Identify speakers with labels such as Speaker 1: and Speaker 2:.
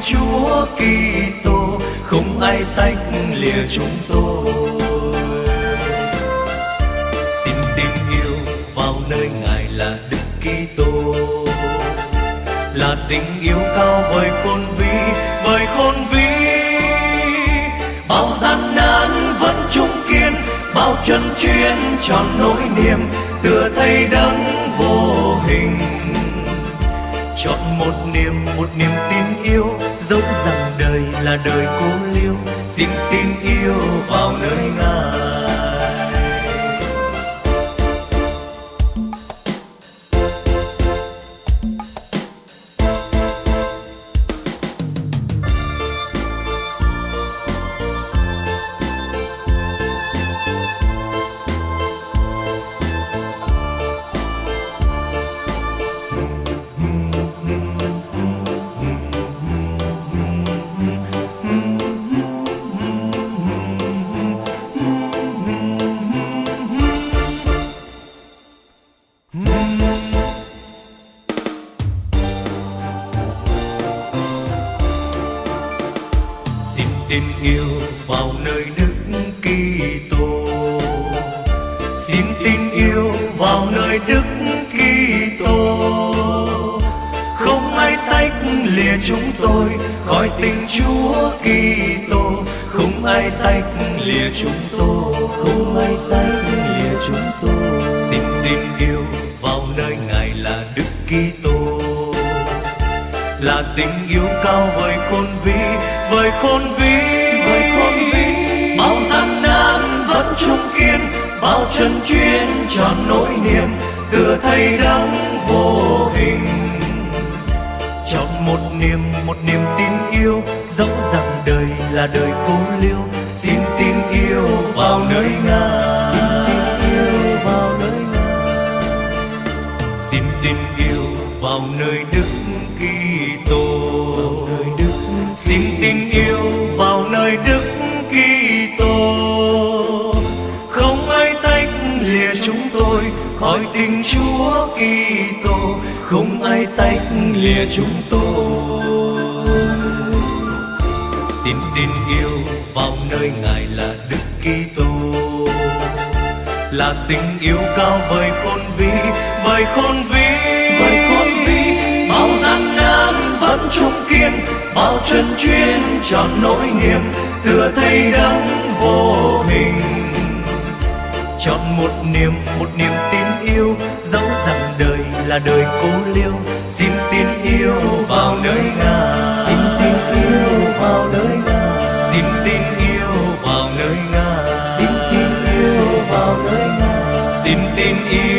Speaker 1: Chúa Kitô, không ai tách lìa chúng tôi. Xin tin yêu vào nơi Ngài là Đức Kitô, là tình yêu cao vời khôn vĩ, vời khôn vĩ. Bao gian nan vẫn trung kiên, bao chân chuyên tròn nỗi niềm, tựa thầy đấng vô hình. Chọn một niềm tin yêu, dẫu rằng đời là đời cô liêu. Xin tin yêu vào nơi Ngài. Xin tin yêu vào nơi Đức Kitô, xin tin yêu vào nơi Đức Kitô. Không ai tách lìa chúng tôi khỏi tình Chúa Kitô, không ai tách lìa chúng tôi, không ai tách lìa chúng tôi. Xin tin yêu vào nơi Ngài là Đức Kitô, là tình yêu cao vời khôn vĩ, vời khôn vĩ, vời khôn vĩ. Bao gian nan vẫn trung kiên, bao chân chuyên tròn nỗi niềm, tựa thầy đấng vô hình. Chọn một niềm tin yêu, dẫu rằng đời là đời cô liêu. Xin tin yêu vào nơi Ngài, xin tin yêu vào nơi Ngài, xin tin yêu vào nơi Đức Kitô, xin tin yêu vào nơi Đức Kitô. Không ai tách lìa chúng tôi khỏi tình Chúa Kitô, không ai tách lìa chúng tôi. Xin tin yêu vào nơi Ngài là Đức Kitô, là tình yêu cao vời khôn vĩ, vời khôn vĩ, vời khôn vĩ. Bao gian nan vẫn trung kiên, bao chân chuyên tròn nỗi niềm, tựa thầy đấng vô hình. Chọn một niềm tin yêu, dẫu rằng đời là đời cô liêu. Xin tin yêu vào nơi Ngài, xin tin yêu vào nơi Ngài, xin tin yêu vào nơi Ngài, xin tin yêu vào nơi Ngài, xin tin yêu